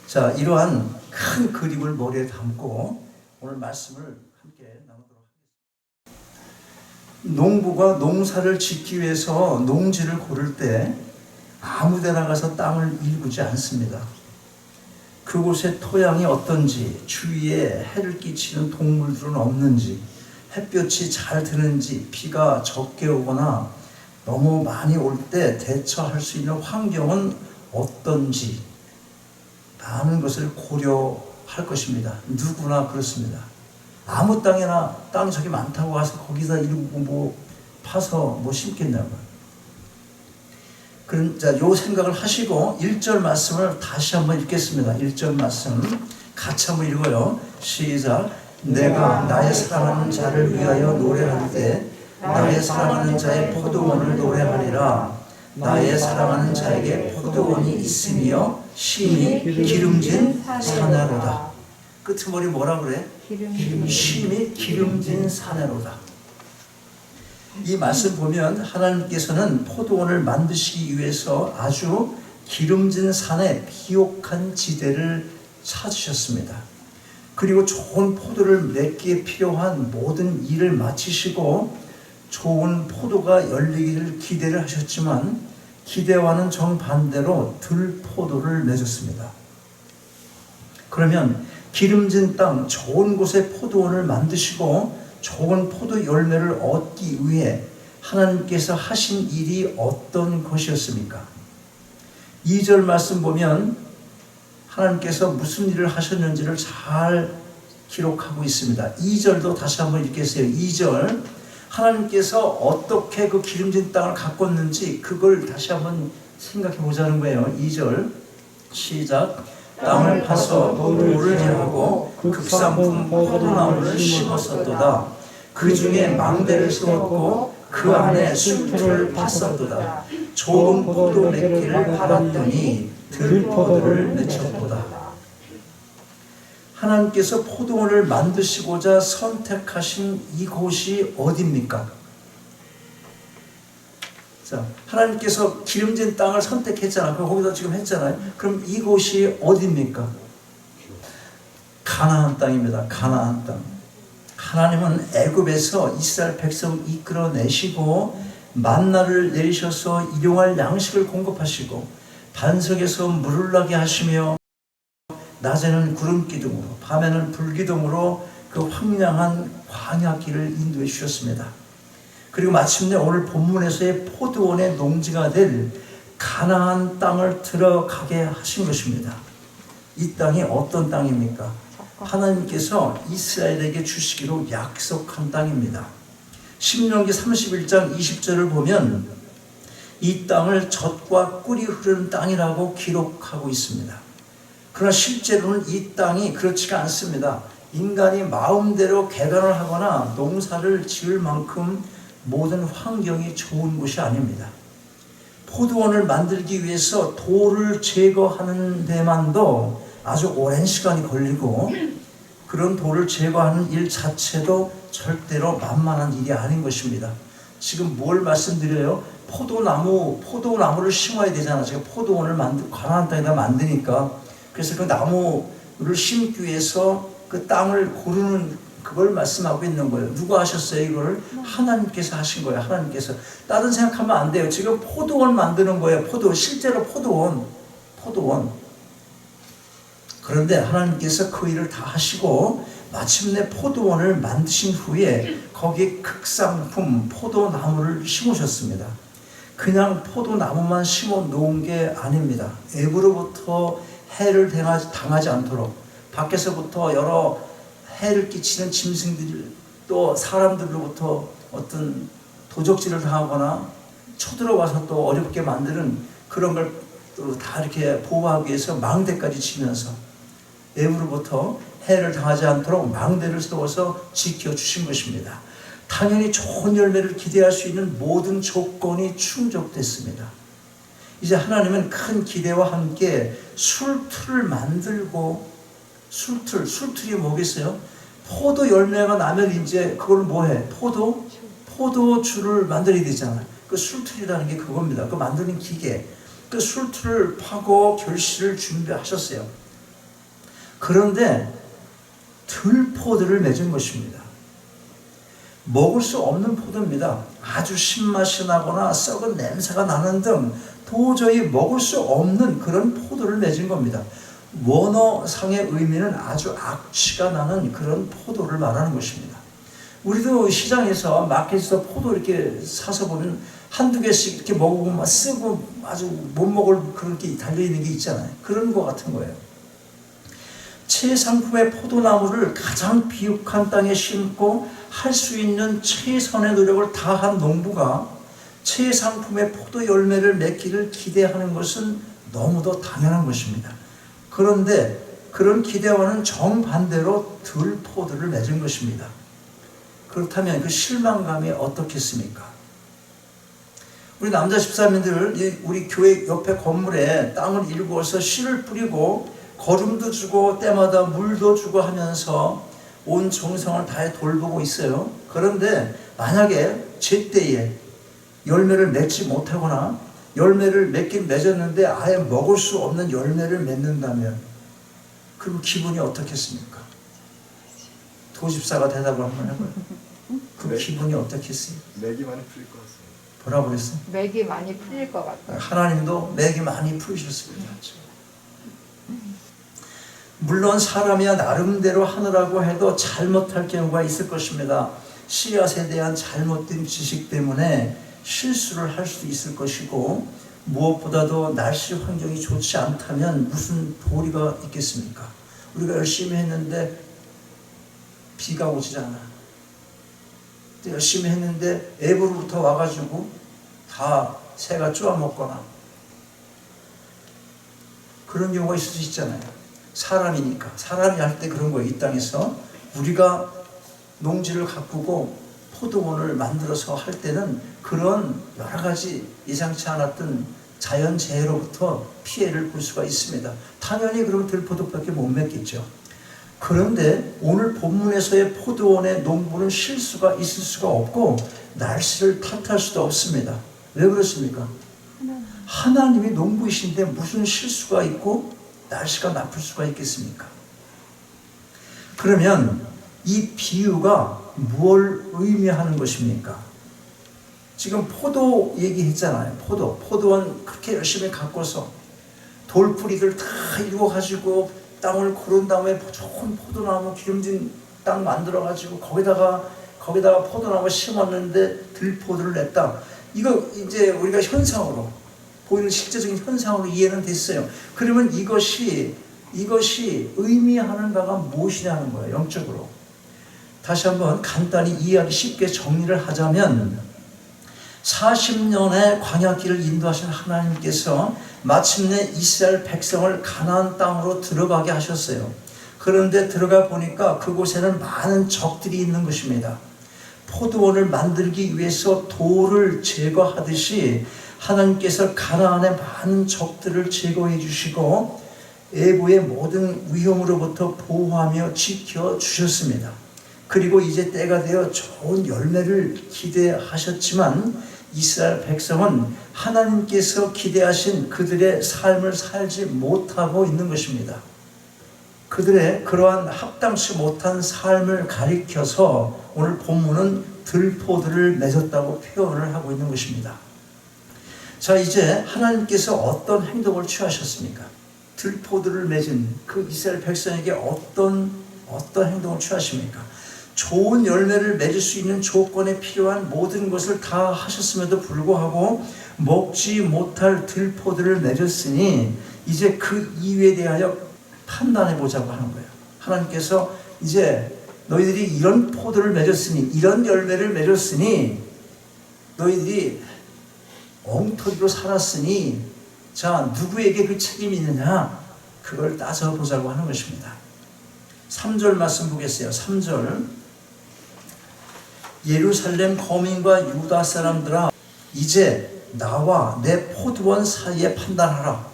자, 이러한 큰 그림을 머리에 담고 오늘 말씀을 함께 나누도록 하겠습니다. 농부가 농사를 짓기 위해서 농지를 고를 때 아무 데나 가서 땅을 일구지 않습니다. 그곳의 토양이 어떤지, 주위에 해를 끼치는 동물들은 없는지, 햇볕이 잘 드는지, 비가 적게 오거나 너무 많이 올 때 대처할 수 있는 환경은 어떤지 라는 것을 고려할 것입니다. 누구나 그렇습니다. 아무 땅에나 땅이 저기 많다고 가서 거기다 일구고 파서 심겠냐고요. 자, 요 생각을 하시고 1절 말씀을 다시 한번 읽겠습니다. 1절 말씀 같이 한번 읽어요. 시작. 내가 나의 사랑하는 자를 위하여 노래할 때 나의 사랑하는 자의 포도원을 노래하리라. 나의 사랑하는 자에게 포도원이 있으며 심히 기름진 사내로다. 끄트머리 뭐라 그래? 심히 기름진 사내로다. 이 말씀 보면 하나님께서는 포도원을 만드시기 위해서 아주 기름진 산에 비옥한 지대를 찾으셨습니다. 그리고 좋은 포도를 맺기에 필요한 모든 일을 마치시고 좋은 포도가 열리기를 기대를 하셨지만 기대와는 정반대로 들포도를 맺었습니다. 그러면 기름진 땅, 좋은 곳에 포도원을 만드시고 좋은 포도 열매를 얻기 위해 하나님께서 하신 일이 어떤 것이었습니까? 2절 말씀 보면 하나님께서 무슨 일을 하셨는지를 잘 기록하고 있습니다. 2절도 다시 한번 읽겠어요. 2절 하나님께서 어떻게 그 기름진 땅을 가꿨는지 그걸 다시 한번 생각해 보자는 거예요. 2절 시작. 땅을 파서 노를 하고 극상품 포도나무를 심었었도다. 그 중에 망대를 세웠고 그 안에 술틀을 팠었도다. 좋은 포도 맺기를 바랐더니 들포도를 맺혔도다. 하나님께서 포도원을 만드시고자 선택하신 이곳이 어디입니까? 자, 하나님께서 기름진 땅을 선택했잖아요. 거기서 지금 했잖아요. 그럼 이곳이 어디입니까? 가나안 땅입니다. 가나안 땅. 하나님은 애굽에서 이스라엘 백성을 이끌어내시고 만나를 내리셔서 일용할 양식을 공급하시고 반석에서 물을 나게 하시며 낮에는 구름 기둥으로 밤에는 불 기둥으로 그 황량한 광야길을 인도해 주셨습니다. 그리고 마침내 오늘 본문에서의 포도원의 농지가 될 가나안 땅을 들어가게 하신 것입니다. 이 땅이 어떤 땅입니까? 하나님께서 이스라엘에게 주시기로 약속한 땅입니다. 신명기 31장 20절을 보면 이 땅을 젖과 꿀이 흐르는 땅이라고 기록하고 있습니다. 그러나 실제로는 이 땅이 그렇지가 않습니다. 인간이 마음대로 개간을 하거나 농사를 지을 만큼 모든 환경이 좋은 곳이 아닙니다. 포도원을 만들기 위해서 돌을 제거하는 데만도 아주 오랜 시간이 걸리고 그런 돌을 제거하는 일 자체도 절대로 만만한 일이 아닌 것입니다. 지금 뭘 말씀드려요? 포도나무를 심어야 되잖아. 제가 포도원을 가나안 땅에다 만드니까. 그래서 그 나무를 심기 위해서 그 땅을 고르는 그걸 말씀하고 있는 거예요. 누가 하셨어요? 이거를 하나님께서 하신 거예요. 하나님께서. 다른 생각하면 안 돼요. 지금 포도원 만드는 거예요. 실제로 포도원. 그런데 하나님께서 그 일을 다 하시고 마침내 포도원을 만드신 후에 거기에 극상품 포도나무를 심으셨습니다. 그냥 포도나무만 심어 놓은 게 아닙니다. 애부로부터 해를 당하지 않도록 밖에서부터 여러 해를 끼치는 짐승들 또 사람들로부터 어떤 도적질을 당하거나 쳐들어와서 또 어렵게 만드는 그런 걸 다 이렇게 보호하기 위해서 망대까지 치면서 애부로부터 해를 당하지 않도록 망대를 세워서 지켜주신 것입니다. 당연히 좋은 열매를 기대할 수 있는 모든 조건이 충족됐습니다. 이제 하나님은 큰 기대와 함께 술틀을 만들고 술틀이 뭐겠어요? 포도 열매가 나면 이제 그걸 뭐해? 포도주를 만들어야 되잖아요. 그 술틀이라는 게 그겁니다. 그 만드는 기계. 그 술틀을 파고 결실을 준비하셨어요. 그런데 들포들을 맺은 것입니다. 먹을 수 없는 포도입니다. 아주 신맛이 나거나 썩은 냄새가 나는 등 도저히 먹을 수 없는 그런 포도를 맺은 겁니다. 원어상의 의미는 아주 악취가 나는 그런 포도를 말하는 것입니다. 우리도 시장에서 마켓에서 포도 이렇게 사서 보면 한두 개씩 이렇게 먹어보면 쓰고 아주 못 먹을 그런 게 달려있는 게 있잖아요. 그런 거 같은 거예요. 최상품의 포도나무를 가장 비옥한 땅에 심고 할 수 있는 최선의 노력을 다한 농부가 최상품의 포도 열매를 맺기를 기대하는 것은 너무도 당연한 것입니다. 그런데 그런 기대와는 정반대로 들포도를 맺은 것입니다. 그렇다면 그 실망감이 어떻겠습니까? 우리 남자 집사님들 우리 교회 옆에 건물에 땅을 일구어서 씨를 뿌리고 거름도 주고 때마다 물도 주고 하면서 온 정성을 다해 돌보고 있어요. 그런데 만약에 제때에 열매를 맺지 못하거나 열매를 맺긴 맺었는데 아예 먹을 수 없는 열매를 맺는다면 그럼 기분이 어떻겠습니까? 도집사가 대답을 한번 해봐요. 그 기분이 어떻겠어요? 맥이 많이 풀릴 것 같습니다. 뭐라고 그랬어요? 맥이 많이 풀릴 것 같아요. 하나님도 맥이 많이 풀리셨습니다. 물론 사람이야 나름대로 하느라고 해도 잘못할 경우가 있을 것입니다. 씨앗에 대한 잘못된 지식 때문에 실수를 할 수도 있을 것이고 무엇보다도 날씨 환경이 좋지 않다면 무슨 도리가 있겠습니까? 우리가 열심히 했는데 비가 오지 않아. 열심히 했는데 애부로부터 와가지고 다 새가 쪼아먹거나 그런 경우가 있을 수 있잖아요. 사람이니까. 사람이 할 때 그런 거예요. 이 땅에서 우리가 농지를 가꾸고 포도원을 만들어서 할 때는 그런 여러 가지 예상치 않았던 자연재해로부터 피해를 볼 수가 있습니다. 당연히 그럼 들포도밖에 못 맺겠죠. 그런데 오늘 본문에서의 포도원의 농부는 실수가 있을 수가 없고 날씨를 탓할 수도 없습니다. 왜 그렇습니까? 하나님이 농부이신데 무슨 실수가 있고 날씨가 나쁠 수가 있겠습니까? 그러면 이 비유가 뭘 의미하는 것입니까? 지금 포도 얘기했잖아요. 포도원 그렇게 열심히 가꿔서 돌뿌리들 다 일궈가지고 땅을 고른 다음에 좋은 포도나무 기름진 땅 만들어가지고 거기다가 포도나무 심었는데 들포도를 냈다. 이거 이제 우리가 현상으로 보이는 실제적인 현상으로 이해는 됐어요. 그러면 이것이 의미하는 바가 무엇이냐는 거예요. 영적으로. 다시 한번 간단히 이해하기 쉽게 정리를 하자면 40년의 광야길을 인도하신 하나님께서 마침내 이스라엘 백성을 가나안 땅으로 들어가게 하셨어요. 그런데 들어가 보니까 그곳에는 많은 적들이 있는 것입니다. 포도원을 만들기 위해서 돌을 제거하듯이 하나님께서 가나안의 많은 적들을 제거해 주시고 애고의 모든 위험으로부터 보호하며 지켜주셨습니다. 그리고 이제 때가 되어 좋은 열매를 기대하셨지만 이스라엘 백성은 하나님께서 기대하신 그들의 삶을 살지 못하고 있는 것입니다. 그들의 그러한 합당치 못한 삶을 가리켜서 오늘 본문은 들포들을 맺었다고 표현을 하고 있는 것입니다. 자, 이제 하나님께서 어떤 행동을 취하셨습니까? 들포들을 맺은 그 이스라엘 백성에게 어떤 행동을 취하십니까? 좋은 열매를 맺을 수 있는 조건에 필요한 모든 것을 다 하셨음에도 불구하고 먹지 못할 들포들을 맺었으니 이제 그 이유에 대하여 판단해 보자고 하는 거예요. 하나님께서 이제 너희들이 이런 포도를 맺었으니 이런 열매를 맺었으니 너희들이 엉터리로 살았으니 자 누구에게 그 책임이 있느냐 그걸 따져보자고 하는 것입니다. 3절 말씀 보겠어요. 3절 예루살렘 거민과 유다 사람들아 이제 나와 내 포도원 사이에 판단하라.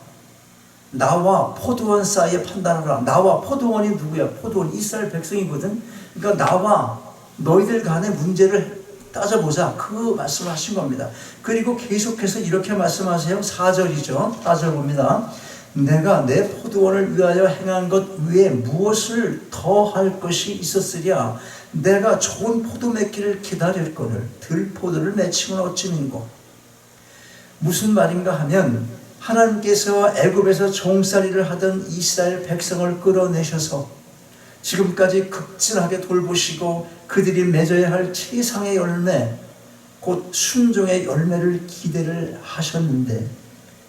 나와 포도원 사이에 판단하라. 나와 포도원이 누구야? 포도원 이스라엘 백성이거든. 그러니까 나와 너희들 간의 문제를 따져보자. 그 말씀을 하신 겁니다. 그리고 계속해서 이렇게 말씀하세요. 4절이죠. 4절 봅니다. 내가 내 포도원을 위하여 행한 것 외에 무엇을 더 할 것이 있었으랴. 내가 좋은 포도 맺기를 기다렸거늘 들포도를 맺히면 어찌민고. 무슨 말인가 하면 하나님께서 애굽에서 종살이를 하던 이스라엘 백성을 끌어내셔서 지금까지 극진하게 돌보시고 그들이 맺어야 할 최상의 열매, 곧 순종의 열매를 기대를 하셨는데,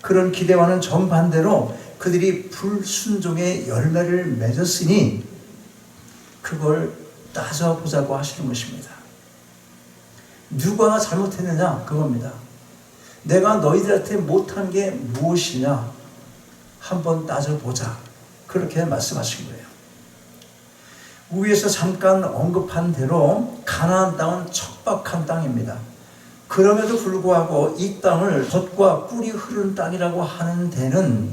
그런 기대와는 정반대로 그들이 불순종의 열매를 맺었으니 그걸 따져보자고 하시는 것입니다. 누가 잘못했느냐? 그겁니다. 내가 너희들한테 못한 게 무엇이냐? 한번 따져보자. 그렇게 말씀하신 거예요. 위에서 잠깐 언급한 대로 가나안 땅은 척박한 땅입니다. 그럼에도 불구하고 이 땅을 젖과 꿀이 흐르는 땅이라고 하는 데는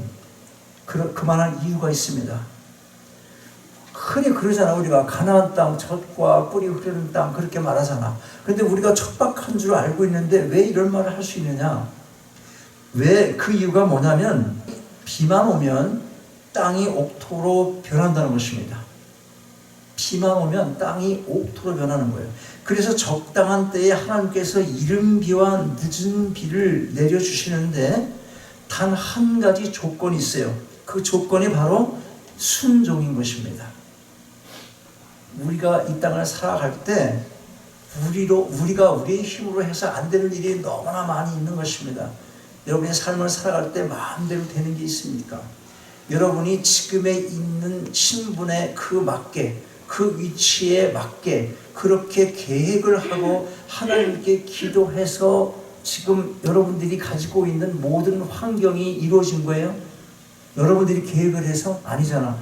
그만한 이유가 있습니다. 흔히 그러잖아. 우리가 가나안 땅, 젖과 꿀이 흐르는 땅 그렇게 말하잖아. 그런데 우리가 척박한 줄 알고 있는데 왜 이런 말을 할 수 있느냐? 왜? 그 이유가 뭐냐면 비만 오면 땅이 옥토로 변한다는 것입니다. 비만 오면 땅이 옥토로 변하는 거예요. 그래서 적당한 때에 하나님께서 이른 비와 늦은 비를 내려주시는데 단 한 가지 조건이 있어요. 그 조건이 바로 순종인 것입니다. 우리가 이 땅을 살아갈 때 우리가 우리의 힘으로 해서 안 되는 일이 너무나 많이 있는 것입니다. 여러분의 삶을 살아갈 때 마음대로 되는 게 있습니까? 여러분이 지금에 있는 신분에 맞게, 그 위치에 맞게 그렇게 계획을 하고 하나님께 기도해서 지금 여러분들이 가지고 있는 모든 환경이 이루어진 거예요? 여러분들이 계획을 해서? 아니잖아.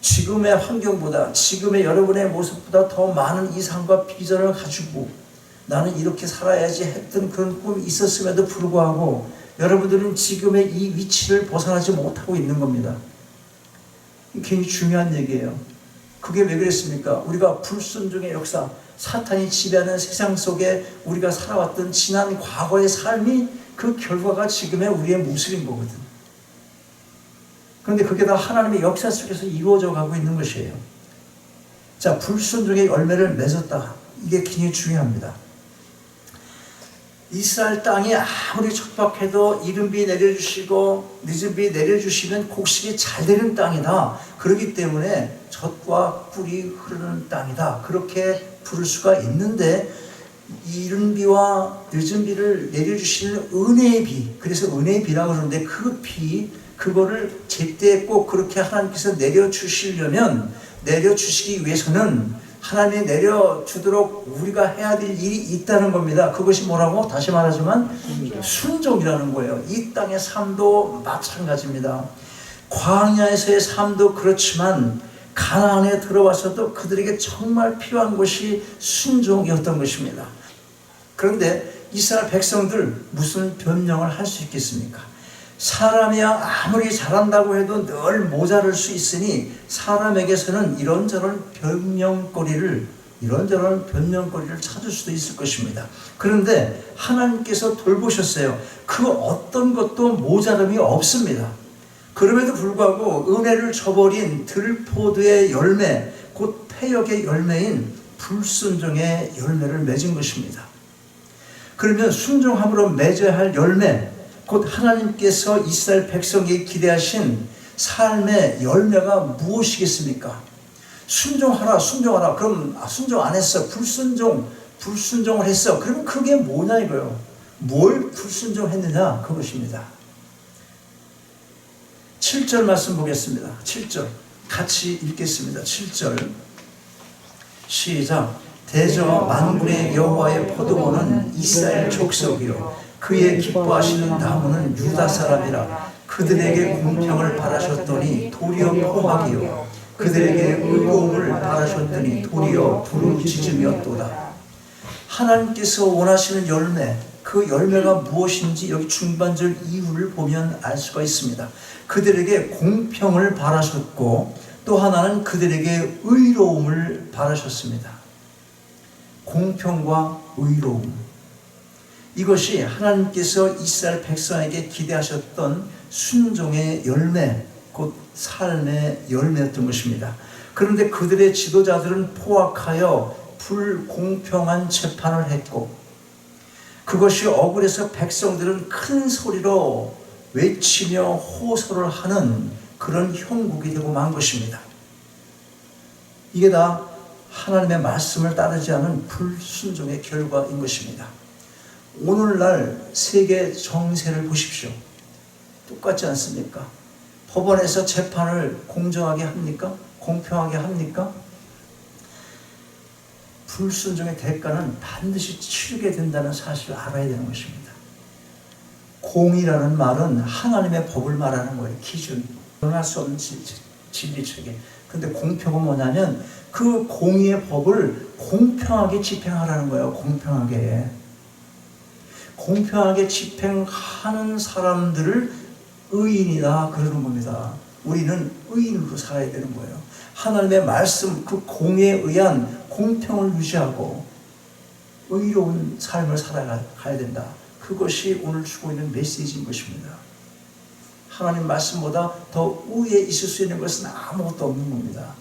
지금의 환경보다, 지금의 여러분의 모습보다 더 많은 이상과 비전을 가지고 나는 이렇게 살아야지 했던 그런 꿈이 있었음에도 불구하고 여러분들은 지금의 이 위치를 벗어나지 못하고 있는 겁니다. 굉장히 중요한 얘기예요. 그게 왜 그랬습니까? 우리가 불순종의 역사, 사탄이 지배하는 세상 속에 우리가 살아왔던 지난 과거의 삶이 그 결과가 지금의 우리의 모습인 거거든. 그런데 그게 다 하나님의 역사 속에서 이루어져 가고 있는 것이에요. 자, 불순종의 열매를 맺었다. 이게 굉장히 중요합니다. 이스라엘 땅이 아무리 척박해도 이른 비 내려주시고 늦은 비 내려주시면 곡식이 잘 되는 땅이다. 그렇기 때문에 젖과 꿀이 흐르는 땅이다. 그렇게 부를 수가 있는데 이른 비와 늦은 비를 내려주시는 은혜의 비, 그래서 은혜의 비라고 그러는데 그 비, 그거를 제때 꼭 그렇게 하나님께서 내려주시기 위해서는 하나님이 내려주도록 우리가 해야 될 일이 있다는 겁니다. 그것이 뭐라고? 다시 말하지만 순종이라는 거예요. 이 땅의 삶도 마찬가지입니다. 광야에서의 삶도 그렇지만 가나안에 들어와서도 그들에게 정말 필요한 것이 순종이었던 것입니다. 그런데 이스라엘 백성들 무슨 변명을 할 수 있겠습니까? 사람이야 아무리 잘한다고 해도 늘 모자랄 수 있으니 사람에게서는 이런저런 변명거리를 찾을 수도 있을 것입니다. 그런데 하나님께서 돌보셨어요. 그 어떤 것도 모자람이 없습니다. 그럼에도 불구하고 은혜를 저버린 들포도의 열매, 곧 패역의 열매인 불순종의 열매를 맺은 것입니다. 그러면 순종함으로 맺어야 할 열매, 곧 하나님께서 이스라엘 백성에게 기대하신 삶의 열매가 무엇이겠습니까? 순종하라. 그럼 순종 안 했어. 불순종을 했어. 그러면 그게 뭐냐 이거요. 뭘 불순종했느냐 그것입니다. 7절 말씀 보겠습니다. 7절 같이 읽겠습니다. 7절 시작. 대저 만군의 여호와의 포도원은 이스라엘 족속이요 그의 기뻐하시는 나무는 유다 사람이라. 그들에게 공평을 바라셨더니 도리어 포악이요 그들에게 의로움을 바라셨더니 도리어 부르짖음이었도다. 하나님께서 원하시는 열매, 그 열매가 무엇인지 여기 중반절 이유를 보면 알 수가 있습니다. 그들에게 공평을 바라셨고 또 하나는 그들에게 의로움을 바라셨습니다. 공평과 의로움, 이것이 하나님께서 이스라엘 백성에게 기대하셨던 순종의 열매, 삶의 열매였던 것입니다. 그런데 그들의 지도자들은 포악하여 불공평한 재판을 했고, 그것이 억울해서 백성들은 큰 소리로 외치며 호소를 하는 그런 형국이 되고 만 것입니다. 이게 다 하나님의 말씀을 따르지 않은 불순종의 결과인 것입니다. 오늘날 세계 정세를 보십시오. 똑같지 않습니까? 법원에서 재판을 공정하게 합니까? 공평하게 합니까? 불순종의 대가는 반드시 치르게 된다는 사실을 알아야 되는 것입니다. 공의라는 말은 하나님의 법을 말하는 거예요. 기준, 변할 수 없는 진리체계. 그런데 공평은 뭐냐면 그 공의의 법을 공평하게 집행하라는 거예요. 공평하게 집행하는 사람들을 의인이다 그러는 겁니다. 우리는 의인으로 살아야 되는 거예요. 하나님의 말씀, 그 공의에 의한 공평을 유지하고 의로운 삶을 살아가야 된다. 그것이 오늘 주고 있는 메시지인 것입니다. 하나님 말씀보다 더 위에 있을 수 있는 것은 아무것도 없는 겁니다.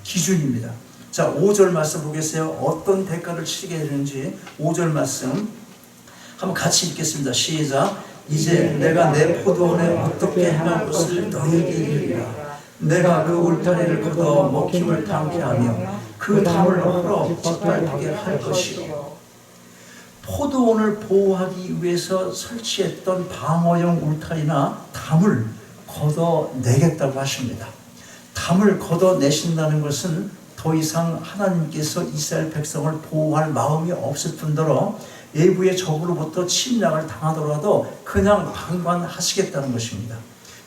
기준입니다. 자, 5절 말씀 보겠어요. 어떤 대가를 치르게 되는지 5절 말씀 한번 같이 읽겠습니다. 시작. 이제 내가 내 포도원에 어떻게 행할 것을 너희에게 이르리라. 내가 그 울타리를 걷어 먹힘을 방해하며 그 담을 헐어 짓밟게 할 것이요. 포도원을 보호하기 위해서 설치했던 방어용 울타리나 담을 걷어내겠다고 하십니다. 담을 걷어내신다는 것은 더 이상 하나님께서 이스라엘 백성을 보호할 마음이 없을 뿐더러 외부의 적으로부터 침략을 당하더라도 그냥 방관하시겠다는 것입니다.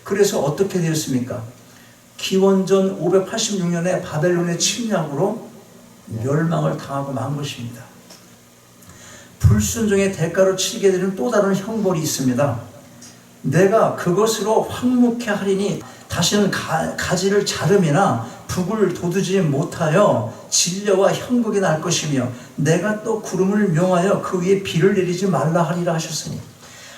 그래서 어떻게 되었습니까? 기원전 586년에 바벨론의 침략으로 멸망을 당하고 만 것입니다. 불순종의 대가로 치르게 되는 또 다른 형벌이 있습니다. 내가 그것으로 황무케 하리니 다시는 가지를 자름이나 북을 돋우지 못하여 진려와 형극이 날 것이며 내가 또 구름을 명하여 그 위에 비를 내리지 말라 하리라 하셨으니,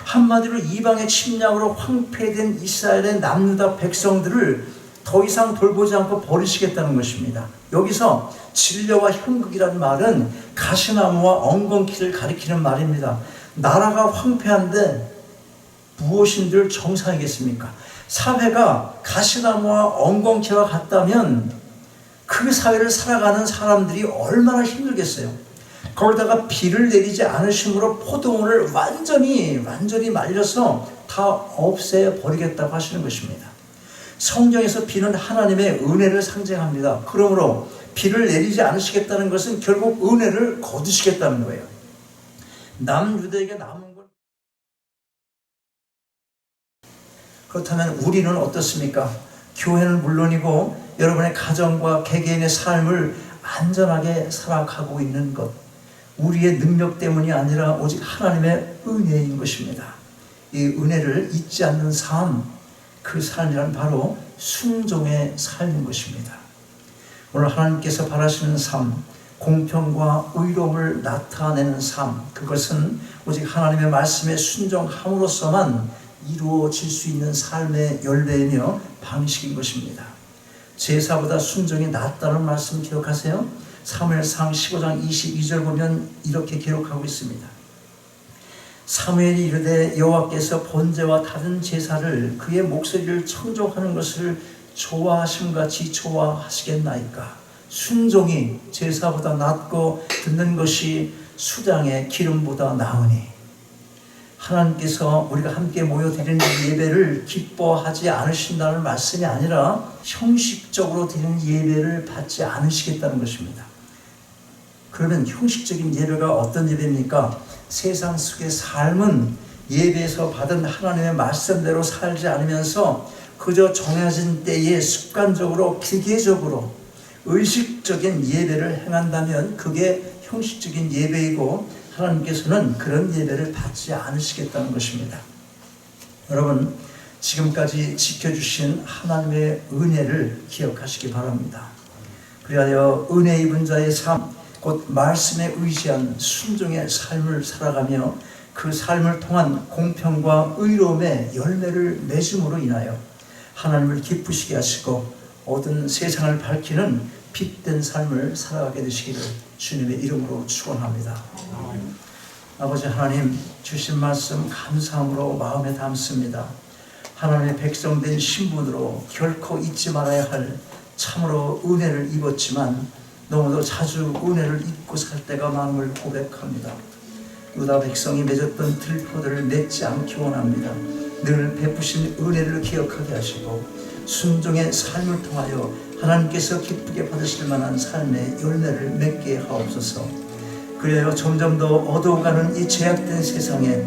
한마디로 이방의 침략으로 황폐된 이스라엘의 남유다 백성들을 더 이상 돌보지 않고 버리시겠다는 것입니다. 여기서 진려와 형극이라는 말은 가시나무와 엉겅퀴를 가리키는 말입니다. 나라가 황폐한데 무엇인들 정상이겠습니까? 사회가 가시나무와 엉겅퀴와 같다면 그 사회를 살아가는 사람들이 얼마나 힘들겠어요. 거기다가 비를 내리지 않으심으로 포도원을 완전히 말려서 다 없애버리겠다고 하시는 것입니다. 성경에서 비는 하나님의 은혜를 상징합니다. 그러므로 비를 내리지 않으시겠다는 것은 결국 은혜를 거두시겠다는 거예요. 남유다에게 남은 것. 그렇다면 우리는 어떻습니까? 교회는 물론이고 여러분의 가정과 개개인의 삶을 안전하게 살아가고 있는 것, 우리의 능력 때문이 아니라 오직 하나님의 은혜인 것입니다. 이 은혜를 잊지 않는 삶, 그 삶이란 바로 순종의 삶인 것입니다. 오늘 하나님께서 바라시는 삶, 공평과 의로움을 나타내는 삶, 그것은 오직 하나님의 말씀에 순종함으로써만 이루어질 수 있는 삶의 열매이며 방식인 것입니다. 제사보다 순종이 낫다는 말씀 기억하세요? 사무엘상 15장 22절 보면 이렇게 기록하고 있습니다. 사무엘이 이르되 여호와께서 번제와 다른 제사를 그의 목소리를 청종하는 것을 좋아하심같이 좋아하시겠나이까? 순종이 제사보다 낫고 듣는 것이 수장의 기름보다 나으니, 하나님께서 우리가 함께 모여 드리는 예배를 기뻐하지 않으신다는 말씀이 아니라 형식적으로 드리는 예배를 받지 않으시겠다는 것입니다. 그러면 형식적인 예배가 어떤 예배입니까? 세상 속의 삶은 예배에서 받은 하나님의 말씀대로 살지 않으면서 그저 정해진 때에 습관적으로 기계적으로 의식적인 예배를 행한다면 그게 형식적인 예배이고 하나님께서는 그런 예배를 받지 않으시겠다는 것입니다. 여러분, 지금까지 지켜주신 하나님의 은혜를 기억하시기 바랍니다. 그리하여 은혜 입은 자의 삶, 곧 말씀에 의지한 순종의 삶을 살아가며 그 삶을 통한 공평과 의로움의 열매를 맺음으로 인하여 하나님을 기쁘시게 하시고 모든 세상을 밝히는 빛된 삶을 살아가게 되시기를 주님의 이름으로 축원합니다. 아버지 하나님, 주신 말씀 감사함으로 마음에 담습니다. 하나님의 백성된 신분으로 결코 잊지 말아야 할 참으로 은혜를 입었지만 너무도 자주 은혜를 잊고 살 때가 많음을 고백합니다. 유다 백성이 맺었던 들포들을 맺지 않기 원합니다. 늘 베푸신 은혜를 기억하게 하시고 순종의 삶을 통하여 하나님께서 기쁘게 받으실 만한 삶의 열매를 맺게 하옵소서. 그래야 점점 더 어두워가는 이 제약된 세상에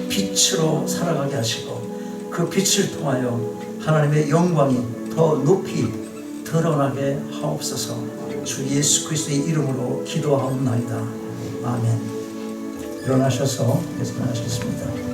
빛으로 살아가게 하시고 그 빛을 통하여 하나님의 영광이 더 높이 드러나게 하옵소서. 주 예수 그리스도의 이름으로 기도하옵나이다. 아멘. 일어나셔서 말씀하시겠습니다.